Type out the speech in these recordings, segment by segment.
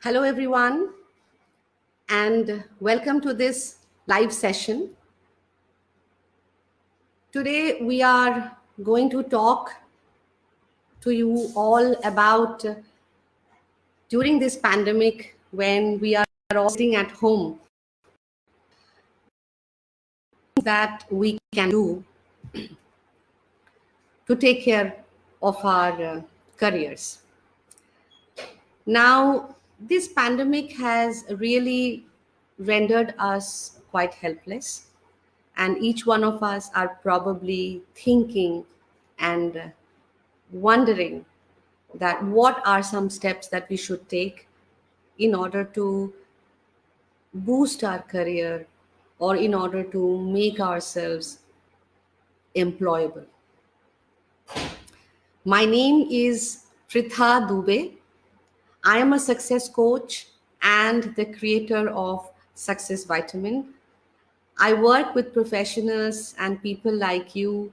Hello, everyone, and welcome to this live session. Today, we are going to talk to you all about during this pandemic when we are all sitting at home, that we can do to take care of our careers. Now, this pandemic has really rendered us quite helpless, and each one of us are probably thinking and wondering that what are some steps that we should take in order to boost our career or in order to make ourselves employable. My name is Pritha Dubey. I am a success coach and the creator of Success Vitamin. I work with professionals and people like you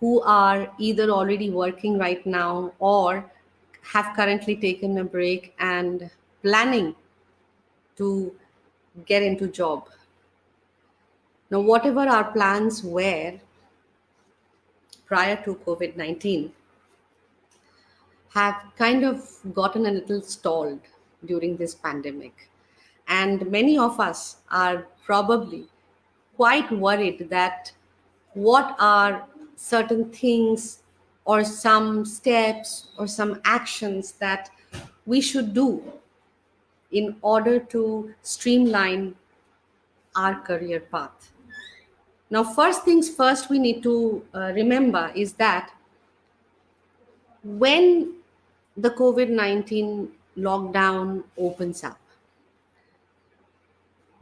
who are either already working right now or have currently taken a break and planning to get into job. Now, whatever our plans were prior to COVID-19 have kind of gotten a little stalled during this pandemic. And many of us are probably quite worried that what are certain things or some steps or some actions that we should do in order to streamline our career path. Now, first things first, we need to remember is that when the COVID 19 lockdown opens up,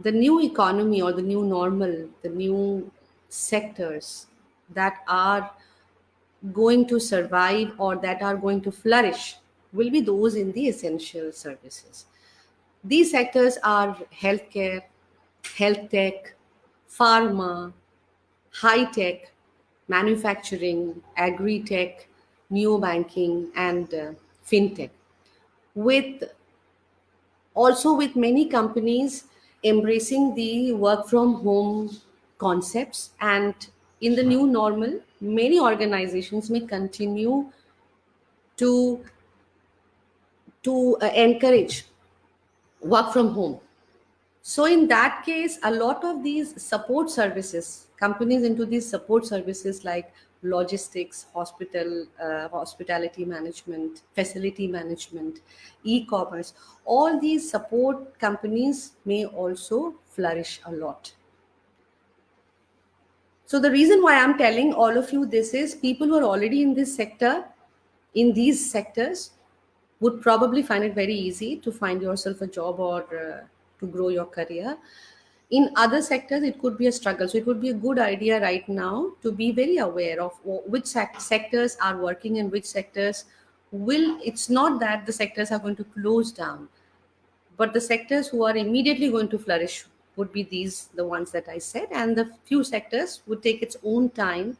the new economy or the new normal, the new sectors that are going to survive or that are going to flourish will be those in the essential services. These sectors are healthcare, health tech, pharma, high tech, manufacturing, agri tech, neobanking, and fintech. With also with many companies embracing the work from home concepts, and in the new normal, many organizations may continue to encourage work from home. So in that case, a lot of these support services, companies into these support services like logistics, hospitality management, facility management, e-commerce, all these support companies may also flourish a lot. So the reason why I'm telling all of you this is people who are already in this sector, in these sectors, would probably find it very easy to find yourself a job or to grow your career. In other sectors, it could be a struggle. So it would be a good idea right now to be very aware of which sectors are working and which sectors will. It's not that the sectors are going to close down, but the sectors who are immediately going to flourish would be these, the ones that I said, and the few sectors would take its own time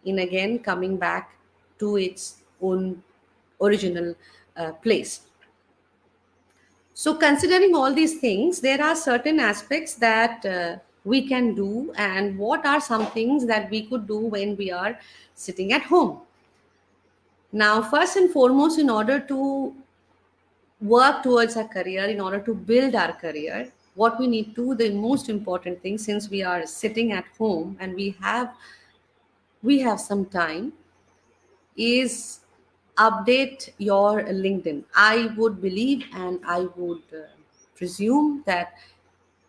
in again coming back to its own original place. So, considering all these things, there are certain aspects that we can do, and what are some things that we could do when we are sitting at home. Now, first and foremost, in order to work towards our career, in order to build our career, what we need to, the most important thing, since we are sitting at home and we have some time, is update your LinkedIn. I would believe and I would presume that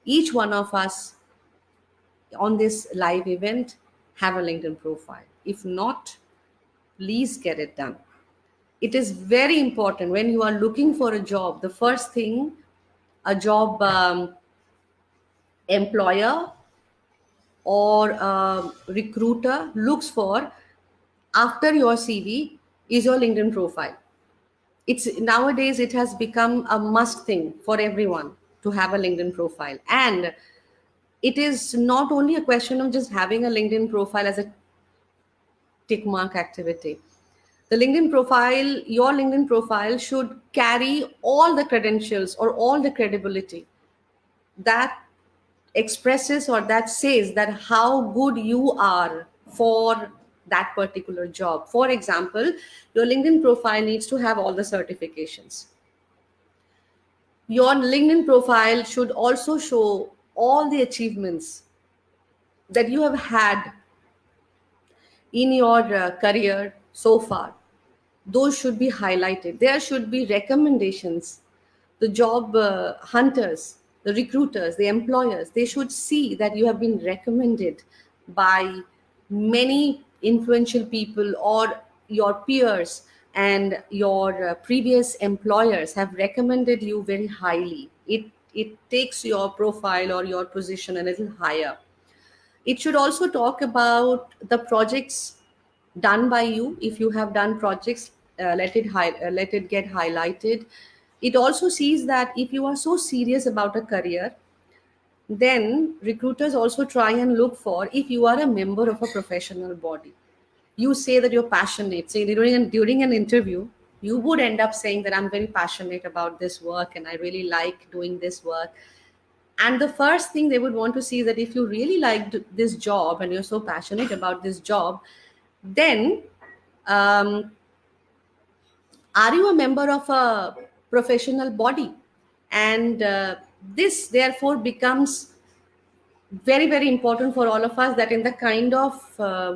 each one of us on this live event have a LinkedIn profile. If not, please get it done. It is very important when you are looking for a job. The first thing a job employer or a recruiter looks for after your CV is your LinkedIn profile. It's nowadays it has become a must thing for everyone to have a LinkedIn profile, and it is not only a question of just having a LinkedIn profile as a tick mark activity. The LinkedIn profile, your LinkedIn profile should carry all the credentials or all the credibility that expresses or that says that how good you are for that particular job. For example, your LinkedIn profile needs to have all the certifications. Your LinkedIn profile should also show all the achievements that you have had in your career so far. Those should be highlighted. There should be recommendations. The job hunters, the recruiters, the employers, they should see that you have been recommended by many influential people, or your peers and your previous employers have recommended you very highly. It takes your profile or your position a little higher. It should also talk about the projects done by you. If you have done projects, let it get highlighted. It also sees that if you are so serious about a career, then recruiters also try and look for if you are a member of a professional body. You say that you're passionate. Say during an interview, you would end up saying that I'm very passionate about this work and I really like doing this work. And the first thing they would want to see is that if you really like this job and you're so passionate about this job, then um, are you a member of a professional body? And this therefore becomes very, very important for all of us, that in the kind of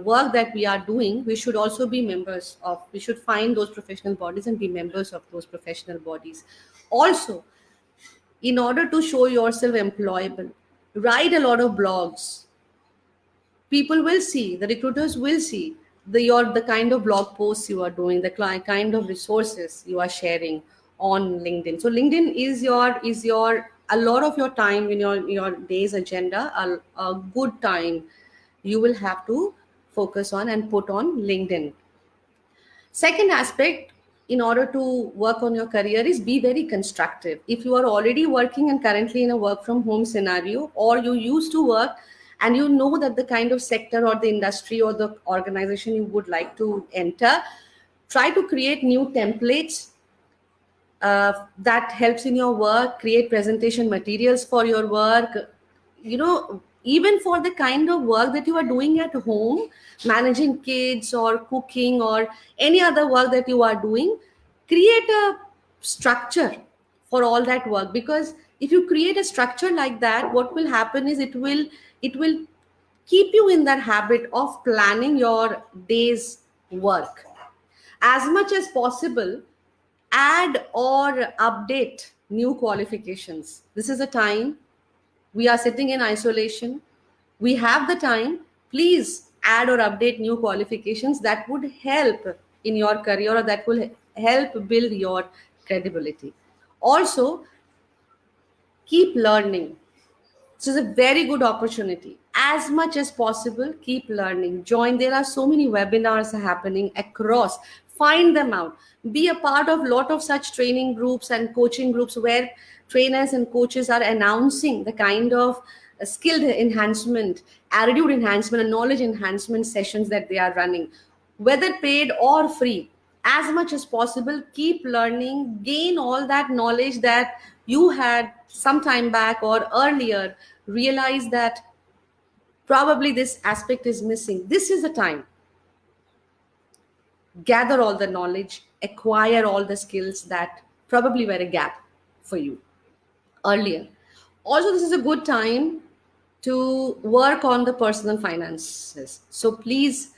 work that we are doing, we should also be members of, we should find those professional bodies and be members of those professional bodies. Also, in order to show yourself employable, write a lot of blogs. People will see, the recruiters will see the kind of blog posts you are doing, the kind of resources you are sharing on LinkedIn. So LinkedIn is your a lot of your time in your day's agenda, a good time you will have to focus on and put on LinkedIn. Second aspect, in order to work on your career, is be very constructive. If you are already working and currently in a work from home scenario, or you used to work and you know that the kind of sector or the industry or the organization you would like to enter, try to create new templates that helps in your work. Create presentation materials for your work. Even for the kind of work that you are doing at home, managing kids or cooking or any other work that you are doing, create a structure for all that work. Because if you create a structure like that, what will happen is it will keep you in that habit of planning your day's work. As much as possible, add or update new qualifications. This is a time we are sitting in isolation. We have the time. Please add or update new qualifications that would help in your career, or that will help build your credibility. Also, keep learning. This is a very good opportunity. As much as possible, keep learning. Join. There are so many webinars happening across. Find them out. Be a part of a lot of such training groups and coaching groups where trainers and coaches are announcing the kind of skill enhancement, attitude enhancement, and knowledge enhancement sessions that they are running, whether paid or free. As much as possible, keep learning, gain all that knowledge that you had some time back or earlier. Realize that probably this aspect is missing. This is the time. Gather all the knowledge, acquire all the skills that probably were a gap for you earlier. Also, this is a good time to work on the personal finances. So please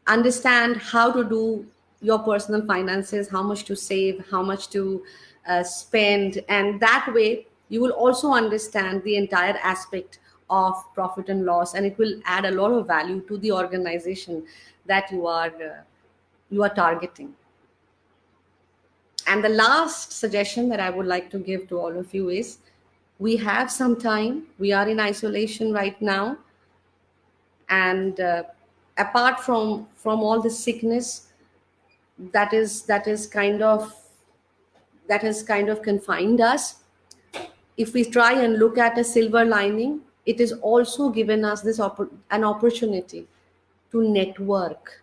understand how to do your personal finances, how much to save, how much to spend. And that way, you will also understand the entire aspect of profit and loss, and it will add a lot of value to the organization that you are targeting. And the last suggestion that I would like to give to all of you is, we have some time. We are in isolation right now. And apart from all the sickness that has kind of confined us, if we try and look at a silver lining, it is also given us an opportunity to network.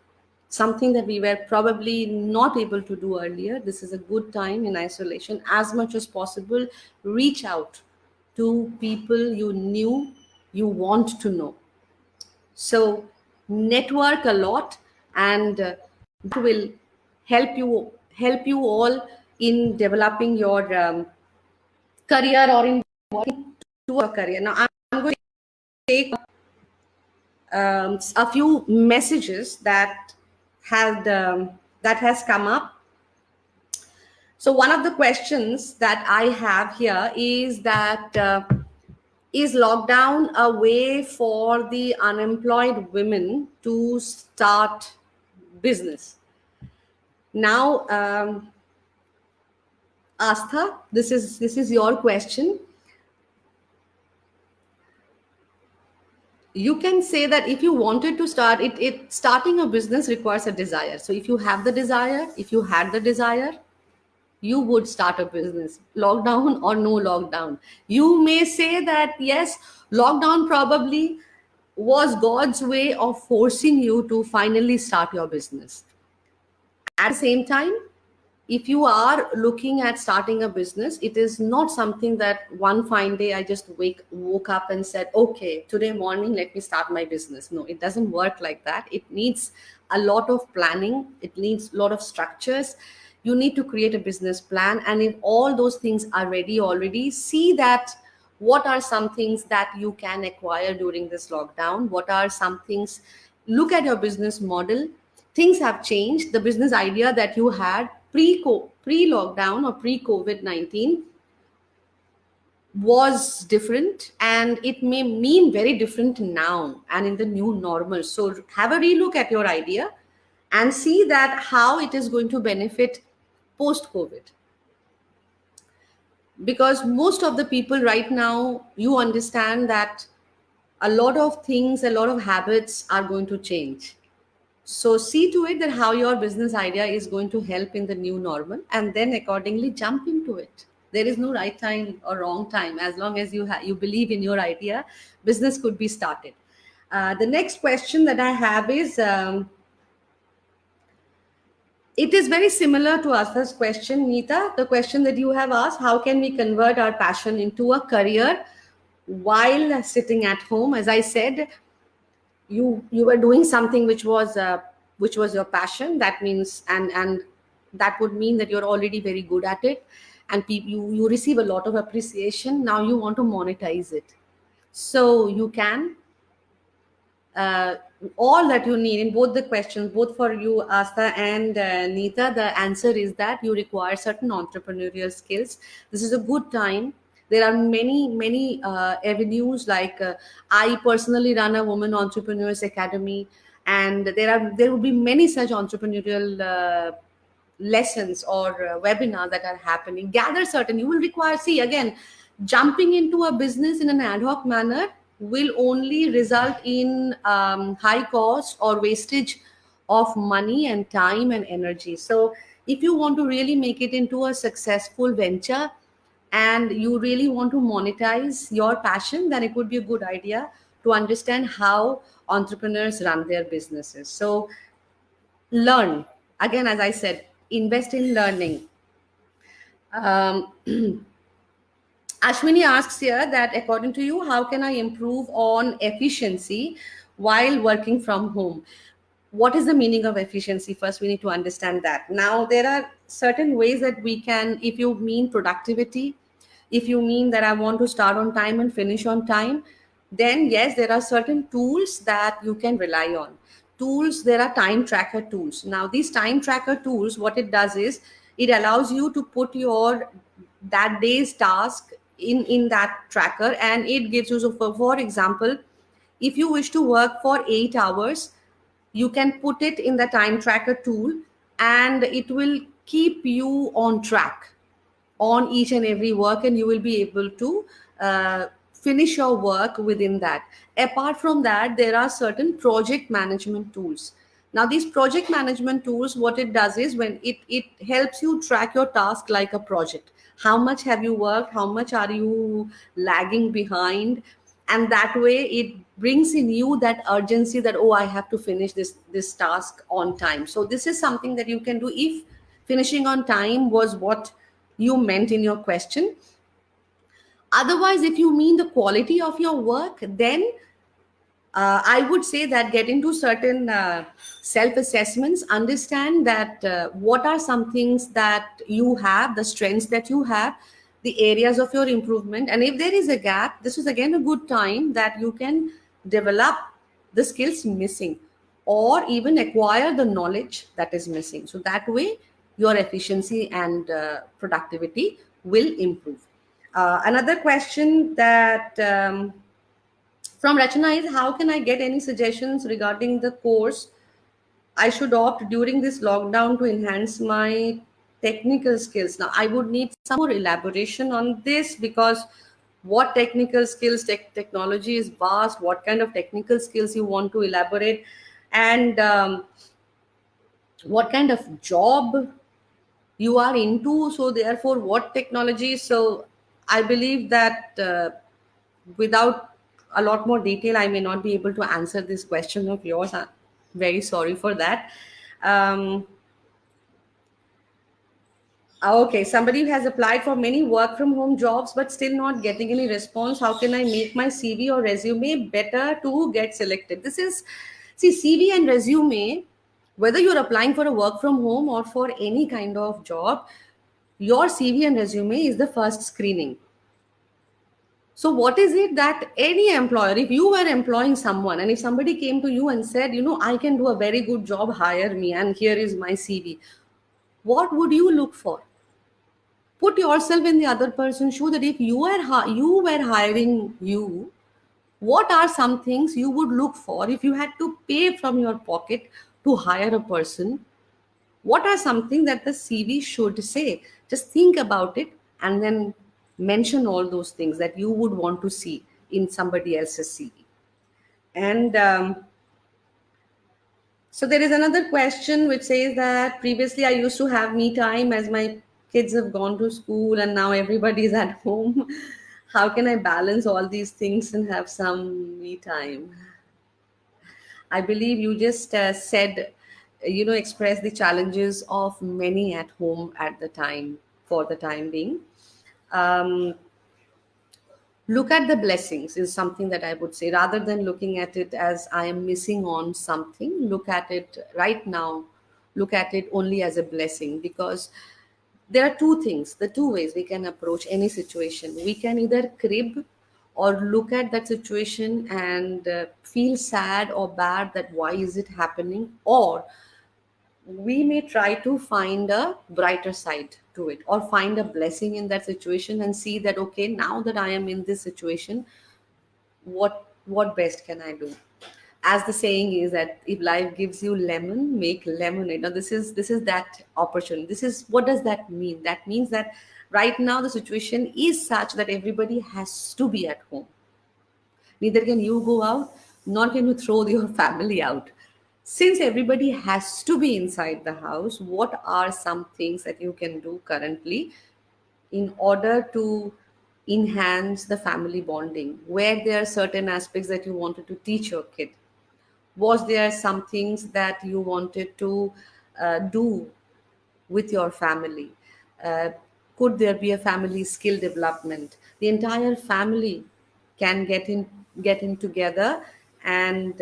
something that we were probably not able to do earlier. This is a good time in isolation. As much as possible, reach out to people you knew you want to know. So network a lot, and that will help you all in developing your career, or in working to a career. Now I'm going to take a few messages that has come up. So one of the questions that I have here is that is lockdown a way for the unemployed women to start business? Now, Astha, this is your question. You can say that if you wanted to start it, starting a business requires a desire. So if you have the desire, if you had the desire, you would start a business, lockdown or no lockdown. You may say that yes, lockdown probably was God's way of forcing you to finally start your business. At the same time, if you are looking at starting a business, it is not something that one fine day I just woke up and said, okay, today morning let me start my business. No, it doesn't work like that. It needs a lot of planning, it needs a lot of structures. You need to create a business plan, and if all those things are ready already, see that what are some things that you can acquire during this lockdown, what are some things. Look at your business model. Things have changed. The business idea that you had pre-lockdown or pre-COVID-19 was different, and it may mean very different now and in the new normal. So have a relook at your idea and see that how it is going to benefit post-COVID. Because most of the people right now, you understand that a lot of things, a lot of habits are going to change. So see to it that how your business idea is going to help in the new normal, and then accordingly jump into it. There is no right time or wrong time. As long as you believe in your idea, business could be started. The next question that I have is, it is very similar to Astha's question, Neeta. The question that you have asked, how can we convert our passion into a career while sitting at home? As I said, you were doing something which was your passion. That means, and that would mean that you're already very good at it, and you receive a lot of appreciation. Now you want to monetize it, so you can. All that you need in both the questions, both for you, Astha, and Neeta, the answer is that you require certain entrepreneurial skills. This is a good time. There are many avenues. Like I personally run a Women Entrepreneurs Academy, and there will be many such entrepreneurial lessons or webinars that are happening. Gather certain. You will require. See, again, jumping into a business in an ad hoc manner will only result in high cost or wastage of money and time and energy. So if you want to really make it into a successful venture, and you really want to monetize your passion, then it would be a good idea to understand how entrepreneurs run their businesses. So learn. Again, as I said, invest in learning. um, Ashwini asks here that according to you, how can I improve on efficiency while working from home? What is the meaning of efficiency? First, we need to understand that. Now, there are certain ways that we can, if you mean productivity, if you mean that I want to start on time and finish on time, then yes, there are certain tools that you can rely on. Tools, there are time tracker tools. Now, these time tracker tools, what it does is it allows you to put your that day's task in that tracker, and it gives you, so for example, if you wish to work for 8 hours, you can put it in the time tracker tool, and it will keep you on track on each and every work, and you will be able to finish your work within that. Apart from that, there are certain project management tools. Now, these project management tools, what it does is, when it helps you track your task like a project. How much have you worked? How much are you lagging behind? and that way it brings in you that urgency that, oh, I have to finish this task on time. So this is something that you can do if finishing on time was what you meant in your question. Otherwise, if you mean the quality of your work, then I would say that get into certain self assessments, understand that what are some things that you have, the strengths that you have, the areas of your improvement. And if there is a gap, this is again a good time that you can develop the skills missing or even acquire the knowledge that is missing. So that way, your efficiency and productivity will improve. Another question that from Rachana is, how can I get any suggestions regarding the course I should opt during this lockdown to enhance my technical skills? Now, I would need some more elaboration on this, because what technical skills, technology is vast, what kind of technical skills you want to elaborate, and what kind of job you are into. So, therefore, what technology? So, I believe that without a lot more detail, I may not be able to answer this question of yours. I'm very sorry for that. Um, okay, somebody has applied for many work from home jobs but still not getting any response. How can I make my CV or resume better to get selected? This is, see, CV and resume, whether you're applying for a work from home or for any kind of job, your CV and resume is the first screening. So, what is it that any employer, if you were employing someone and if somebody came to you and said, I can do a very good job, hire me, and here is my CV, what would you look for? Put yourself in the other person's shoe, that if you were hiring you, what are some things you would look for if you had to pay from your pocket to hire a person? What are something that the CV should say? Just think about it and then mention all those things that you would want to see in somebody else's CV. And so there is another question which says that previously I used to have me time as my kids have gone to school and now everybody is at home. How can I balance all these things and have some me time? I believe you just said, express the challenges of many at home at the time, for the time being. Um, Look at the blessings is something that I would say, rather than looking at it as I am missing on something. Look at it right now, look at it only as a blessing, because there are two things, the two ways we can approach any situation. We can either crib or look at that situation and feel sad or bad that why is it happening, or we may try to find a brighter side to it or find a blessing in that situation and see that, okay, now that I am in this situation, what best can I do? As the saying is, that if life gives you lemon, make lemonade. Now this is that opportunity. This is, what does that mean? That means that right now the situation is such that everybody has to be at home. Neither can you go out, nor can you throw your family out. Since everybody has to be inside the house, what are some things that you can do currently in order to enhance the family bonding? Where there are certain aspects that you wanted to teach your kid? Was there some things that you wanted to do with your family? Uh, could there be a family skill development? The entire family can get in together and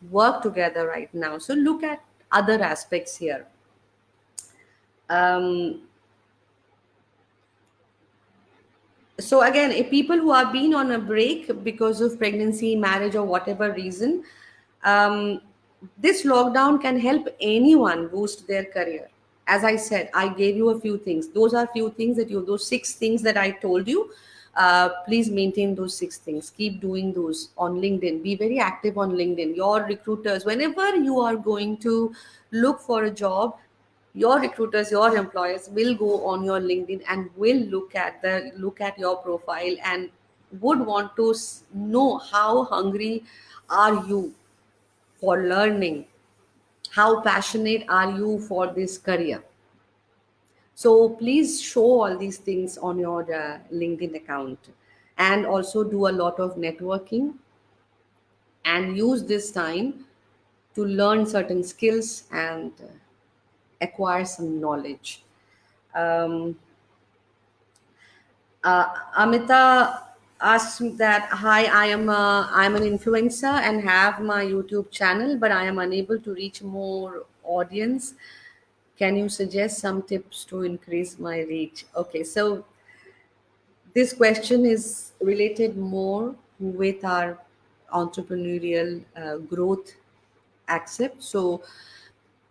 work together right now. So look at other aspects here. Um, so again, if people who have been on a break because of pregnancy, marriage, or whatever reason, um, this lockdown can help anyone boost their career. As I said, I gave you a few things. Those are few things that you, those six things that I told you. Please maintain those six things. Keep doing those on LinkedIn. Be very active on LinkedIn. Your recruiters, whenever you are going to look for a job, your recruiters, your employers will go on your LinkedIn and will look at your profile and would want to know how hungry are you for learning, how passionate are you for this career. So please show all these things on your LinkedIn account. and also do a lot of networking and use this time to learn certain skills and acquire some knowledge. Um, Amita asked me that, hi, I'm an influencer and have my YouTube channel, but I am unable to reach more audience. Can you suggest some tips to increase my reach? Okay, so this question is related more with our entrepreneurial growth accept. So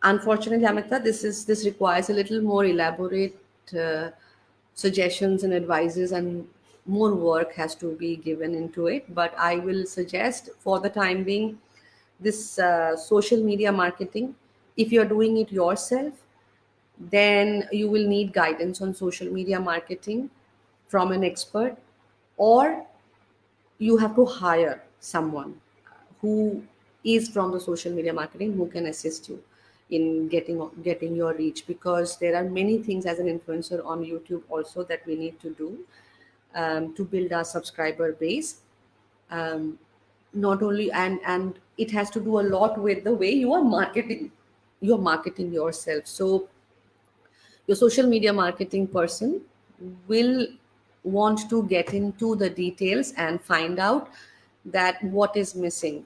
unfortunately, Amita, this requires a little more elaborate uh, suggestions and advices, and more work has to be given into it. But I will suggest, for the time being, this social media marketing. If you're doing it yourself, then you will need guidance on social media marketing from an expert, or you have to hire someone who is from the social media marketing, who can assist you in getting your reach, because there are many things as an influencer on YouTube also that we need to do to build our subscriber base. Not only, and it has to do a lot with the way you're marketing yourself. So your social media marketing person will want to get into the details and find out that what is missing.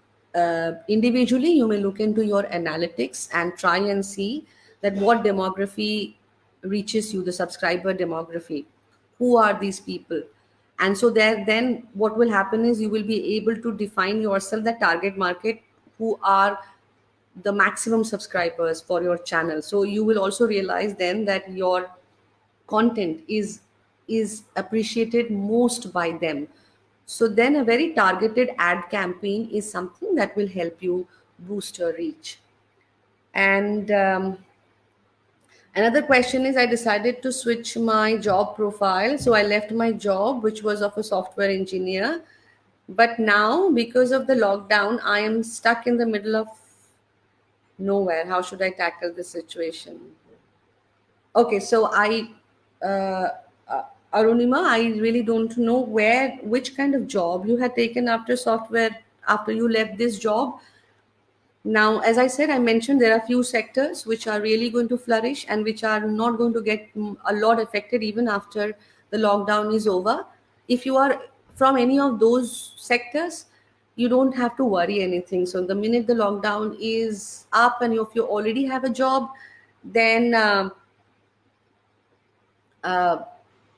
Individually, you may look into your analytics and try and see that what demography reaches you, the subscriber demography. Who are these people? And so there, then what will happen is you will be able to define yourself the target market, who are the maximum subscribers for your channel. So you will also realize then that your content is appreciated most by them. So then a very targeted ad campaign is something that will help you boost your reach. And another question is, I decided to switch my job profile. So I left my job, which was of a software engineer. But now, because of the lockdown, I am stuck in the middle of nowhere. How should I tackle this situation? Okay, so uh, Arunima, I really don't know which kind of job you had taken after software, after you left this job. Now, as I said, I mentioned there are few sectors which are really going to flourish and which are not going to get a lot affected even after the lockdown is over. If you are from any of those sectors, you don't have to worry anything. So the minute the lockdown is up, and if you already have a job, then uh,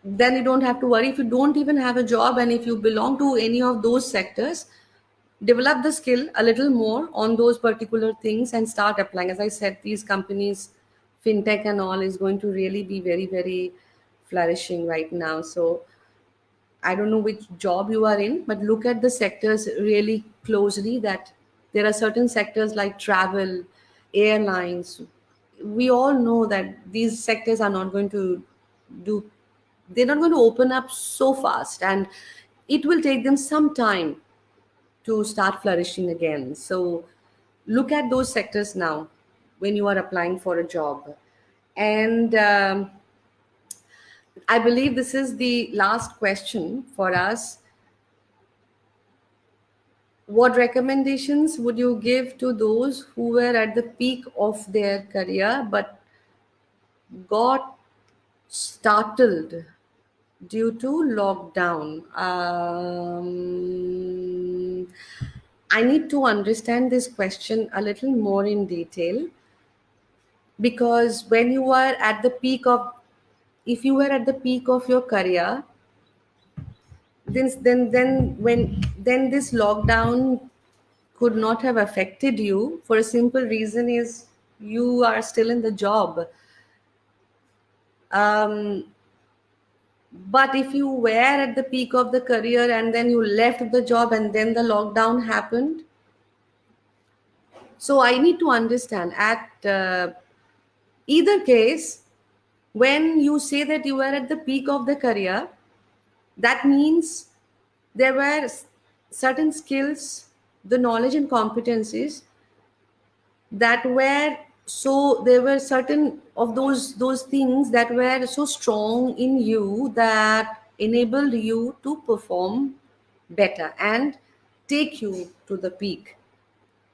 then you don't have to worry. If you don't even have a job, and if you belong to any of those sectors, develop the skill a little more on those particular things and start applying. As I said, these companies, fintech and all, is going to really be very, very flourishing right now. So I don't know which job you are in, but look at the sectors really closely. That there are certain sectors like travel, airlines. We all know that these sectors are not going to do, they're not going to open up so fast, and it will take them some time to start flourishing again. So look at those sectors now when you are applying for a job. And I believe this is the last question for us. What recommendations would you give to those who were at the peak of their career but got startled due to lockdown? I need to understand this question a little more in detail, because when you are at the peak of, if you were at the peak of your career, then this lockdown could not have affected you, for a simple reason is you are still in the job. um, but if you were at the peak of the career and then you left the job and then the lockdown happened, so I need to understand at either case, when you say that you were at the peak of the career, that means there were certain skills, the knowledge and competencies that were, so there were certain of those things that were so strong in you that enabled you to perform better and take you to the peak.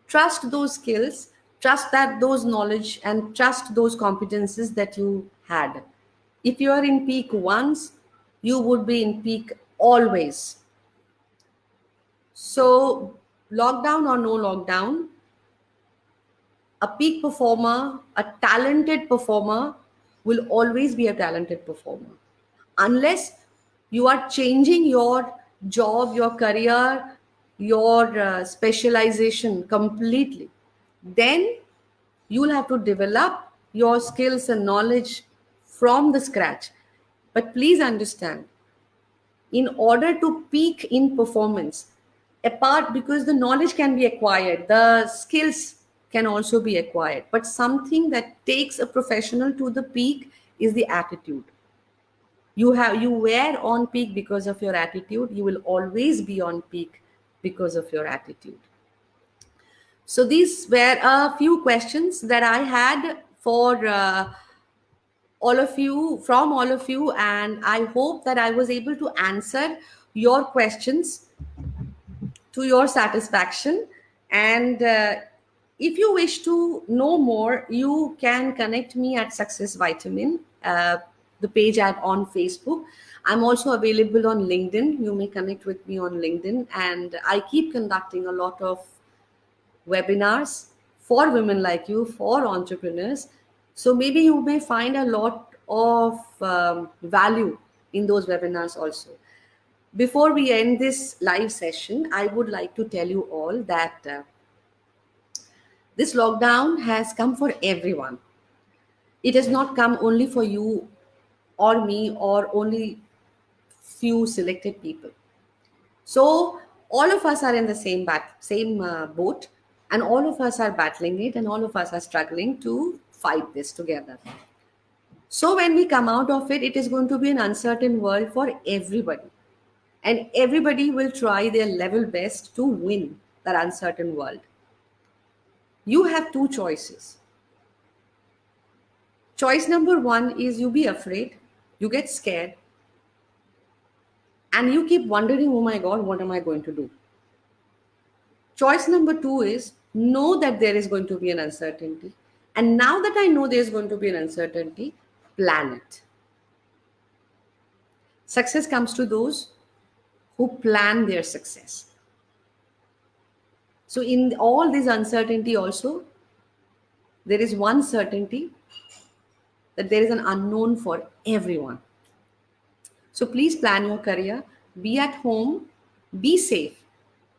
Trust those skills, trust that those knowledge, and trust those competences that you had. If you are in peak once, you would be in peak always. So, lockdown or no lockdown, a peak performer, a talented performer will always be a talented performer. Unless you are changing your job, your career, your specialization completely, then you will have to develop your skills and knowledge from the scratch. But please understand, in order to peak in performance, apart, because the knowledge can be acquired, the skills can also be acquired, but something that takes a professional to the peak is the attitude. You were on peak because of your attitude, you will always be on peak because of your attitude. So these were a few questions that I had for all of you, from all of you, and I hope that I was able to answer your questions to your satisfaction. And if you wish to know more, you can connect me at Success Vitamin, the page on Facebook. I'm also available on LinkedIn. You may connect with me on LinkedIn, and I keep conducting a lot of webinars for women like you, for entrepreneurs. So maybe you may find a lot of value in those webinars also. Before we end this live session, I would like to tell you all that this lockdown has come for everyone. It has not come only for you or me or only few selected people. So all of us are in the same boat, and all of us are battling it, and all of us are struggling to fight this together. So when we come out of it, it is going to be an uncertain world for everybody, and everybody will try their level best to win that uncertain world. You have two choices. Choice number one is you be afraid, you get scared, and you keep wondering, oh my God, what am I going to do? Choice number two is know that there is going to be an uncertainty. And now that I know there's going to be an uncertainty, plan it. Success comes to those who plan their success. So in all this uncertainty also, there is one certainty, that there is an unknown for everyone. So please plan your career, be at home, be safe,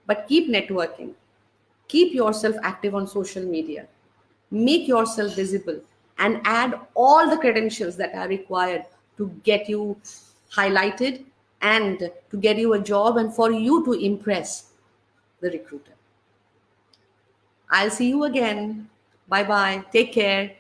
but keep networking. Keep yourself active on social media. Make yourself visible and add all the credentials that are required to get you highlighted and to get you a job and for you to impress the recruiter. I'll see you again. Bye bye. Take care.